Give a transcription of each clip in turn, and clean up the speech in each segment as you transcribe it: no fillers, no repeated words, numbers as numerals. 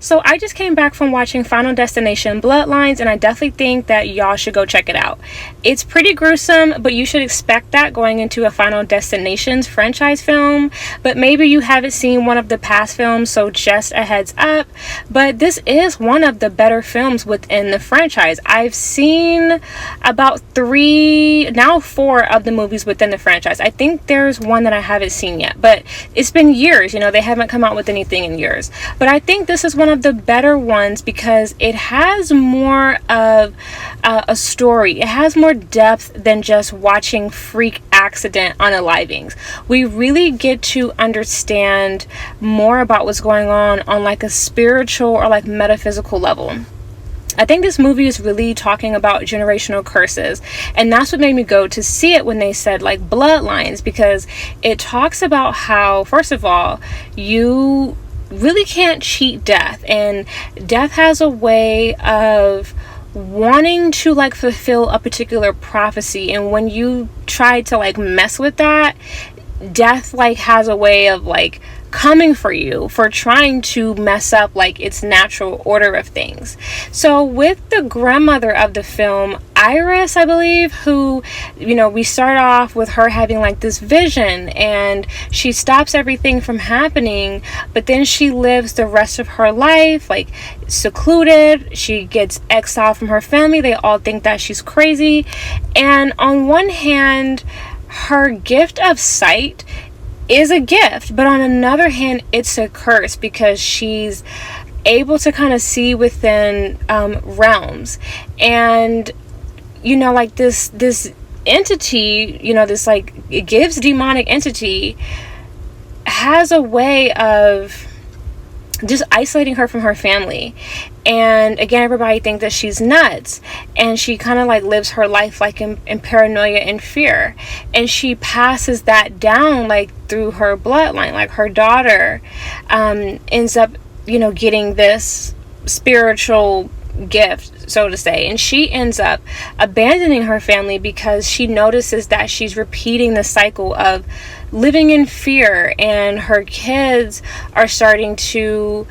So I just came back from watching Final Destination Bloodlines, and I definitely think that y'all should go check it out. It's pretty gruesome, but you should expect that going into a Final Destinations franchise film. But maybe you haven't seen one of the past films, so just a heads up. But this is one of the better films within the franchise. I've seen about 3, now 4 of the movies within the franchise. I think there's one that I haven't seen yet, but it's been years. They haven't come out with anything in years. But I think this is one of the better ones because it has more of a story. It has more depth than just watching freak accident unalivings. We really get to understand more about what's going on like a spiritual or like metaphysical level. I think this movie is really talking about generational curses, and that's what made me go to see it when they said like Bloodlines, because it talks about how, first of all, you really can't cheat death, and death has a way of wanting to like fulfill a particular prophecy, and when you try to like mess with that, death like has a way of like coming for you for trying to mess up like its natural order of things. So with the grandmother of the film, Iris, I believe, who, we start off with her having like this vision and she stops everything from happening, but then she lives the rest of her life like secluded. She gets exiled from her family. They all think that she's crazy. And on one hand, her gift of sight is a gift, but on another hand, it's a curse because she's able to kind of see within realms. And like this entity, this like it gives demonic entity, has a way of just isolating her from her family. And again, everybody thinks that she's nuts, and she kind of like lives her life like in paranoia and fear, and she passes that down like through her bloodline. Like her daughter ends up getting this spiritual gift, so to say, and she ends up abandoning her family because she notices that she's repeating the cycle of living in fear, and her kids are starting to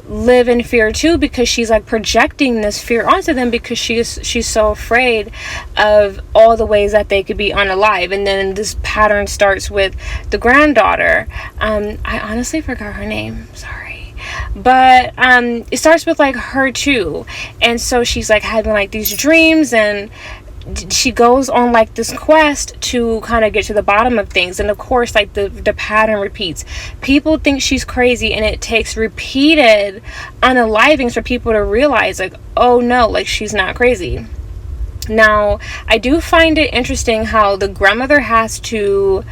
live in fear too because she's like projecting this fear onto them because she's so afraid of all the ways that they could be unalive. And then this pattern starts with the granddaughter. I honestly forgot her name, sorry, but it starts with like her too, and so she's like having like these dreams, and she goes on like this quest to kind of get to the bottom of things. And of course, like the pattern repeats. People think she's crazy, and it takes repeated unalivings for people to realize like, oh no, like she's not crazy. Now, I do find it interesting how the grandmother has to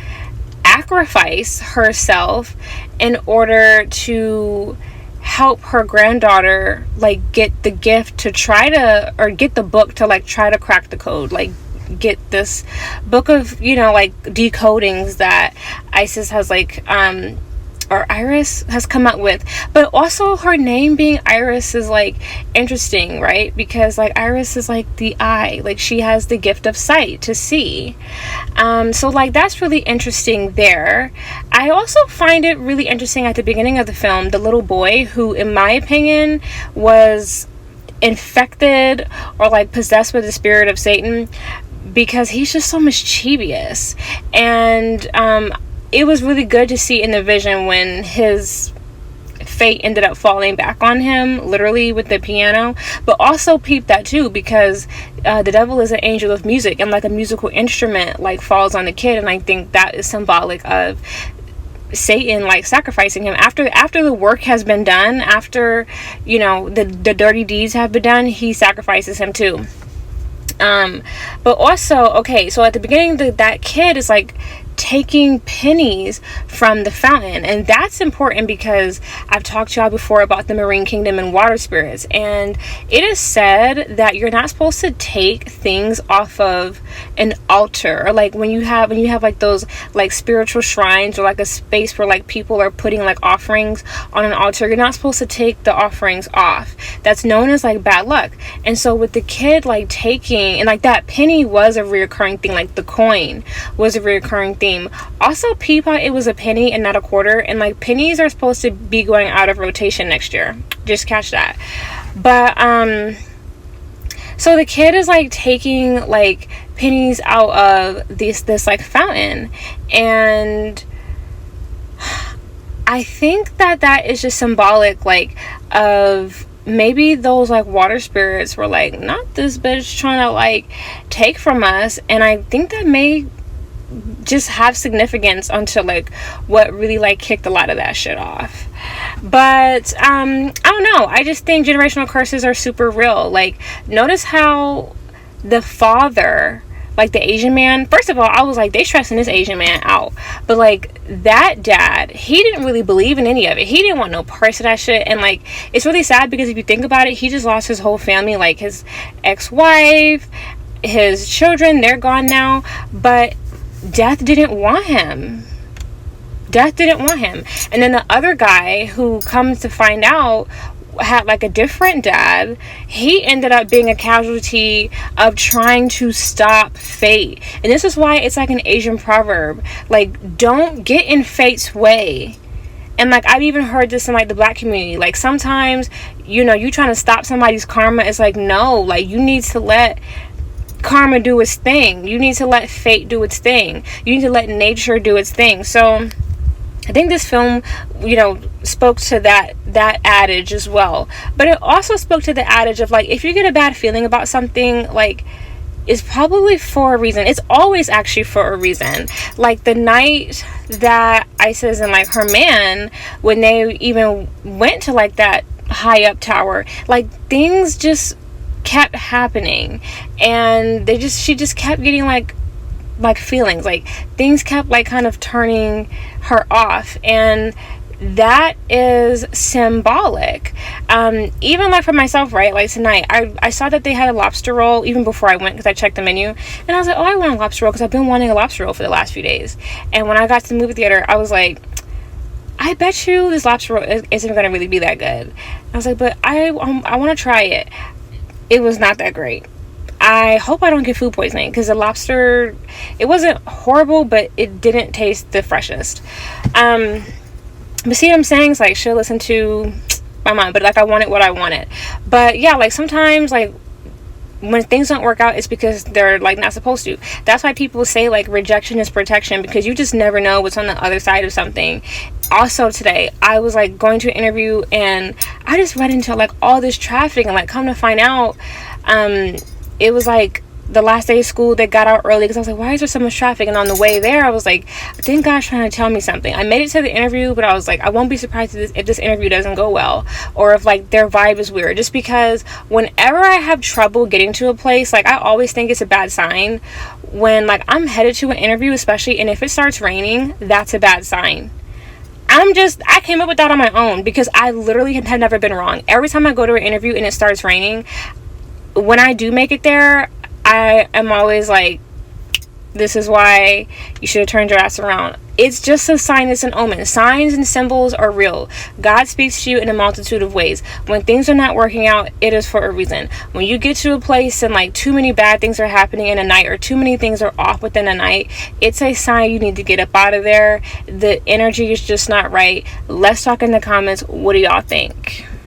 sacrifice herself in order to help her granddaughter like get the gift to try to, or get the book to like try to crack the code, like get this book of like decodings that Isis has like or Iris has come up with. But also her name being Iris is like interesting, right? Because like Iris is like the eye, like she has the gift of sight to see. So like that's really interesting there. I also find it really interesting at the beginning of the film, the little boy who, in my opinion, was infected or like possessed with the spirit of Satan, because he's just so mischievous. And it was really good to see in the vision when his fate ended up falling back on him, literally with the piano. But also peep that too, because the devil is an angel of music, and like a musical instrument like falls on the kid, and I think that is symbolic of Satan like sacrificing him after the work has been done, after the dirty deeds have been done. He sacrifices him too. But also, okay, so at the beginning, that kid is like taking pennies from the fountain, and that's important because I've talked to y'all before about the marine kingdom and water spirits, and it is said that you're not supposed to take things off of an altar, or like when you have like those like spiritual shrines, or like a space where like people are putting like offerings on an altar. You're not supposed to take the offerings off. That's known as like bad luck. And so with the kid like taking, and like that penny was a reoccurring thing, like the coin was a reoccurring thing theme. Also, Peapod, it was a penny and not a quarter, and like pennies are supposed to be going out of rotation next year. Just catch that. But so the kid is like taking like pennies out of this like fountain, and I think that is just symbolic, like, of maybe those like water spirits were like, not this bitch trying to like take from us. And I think that may just have significance onto like what really like kicked a lot of that shit off. But I don't know, I just think generational curses are super real. Like, notice how the father, like the Asian man, first of all, I was like, they stressing this Asian man out. But like that dad, he didn't really believe in any of it. He didn't want no parts of that shit. And like, it's really sad because if you think about it, he just lost his whole family, like his ex-wife, his children, they're gone now. But death didn't want him. Death didn't want him. And then the other guy, who comes to find out had like a different dad, he ended up being a casualty of trying to stop fate. And this is why it's like an Asian proverb, like, don't get in fate's way. And like, I've even heard this in like the black community, like sometimes, you know, you trying to stop somebody's karma, it's like, no, like, you need to let karma do its thing. You need to let fate do its thing. You need to let nature do its thing. So I think this film, you know, spoke to that adage as well. But it also spoke to the adage of like, if you get a bad feeling about something, like, it's probably for a reason. It's always actually for a reason. Like the night that Isis and like her man, when they even went to like that high up tower, like things just kept happening, and she just kept getting like feelings, like things kept like kind of turning her off. And that is symbolic. Even like for myself, right, like tonight I saw that they had a lobster roll even before I went, because I checked the menu, and I was like, oh, I want a lobster roll, because I've been wanting a lobster roll for the last few days. And when I got to the movie theater, I was like, I bet you this lobster roll isn't going to really be that good. I was like, but I want to try it. It was not that great. I hope I don't get food poisoning, because the lobster, it wasn't horrible, but it didn't taste the freshest. But see what I'm saying? It's like, should listen to my mind, but like, I wanted what I wanted. But yeah, like sometimes like when things don't work out, it's because they're like not supposed to. That's why people say like rejection is protection, because you just never know what's on the other side of something. Also today, I was like going to an interview, and I just ran into like all this traffic, and like come to find out, it was like the last day of school. They got out early, because I was like, why is there so much traffic? And on the way there, I was like, I think God's trying to tell me something. I made it to the interview, but I was like, I won't be surprised if this interview doesn't go well, or if like their vibe is weird. Just because whenever I have trouble getting to a place, like I always think it's a bad sign when like I'm headed to an interview, especially, and if it starts raining, that's a bad sign. I came up with that on my own, because I literally have never been wrong. Every time I go to an interview and it starts raining, when I do make it there, I am always like, this is why you should have turned your ass around. It's just a sign, it's an omen. Signs and symbols are real. God speaks to you in a multitude of ways. When things are not working out, it is for a reason. When you get to a place and like too many bad things are happening in a night, or too many things are off within a night, it's a sign you need to get up out of there. The energy is just not right. Let's talk in the comments. What do y'all think?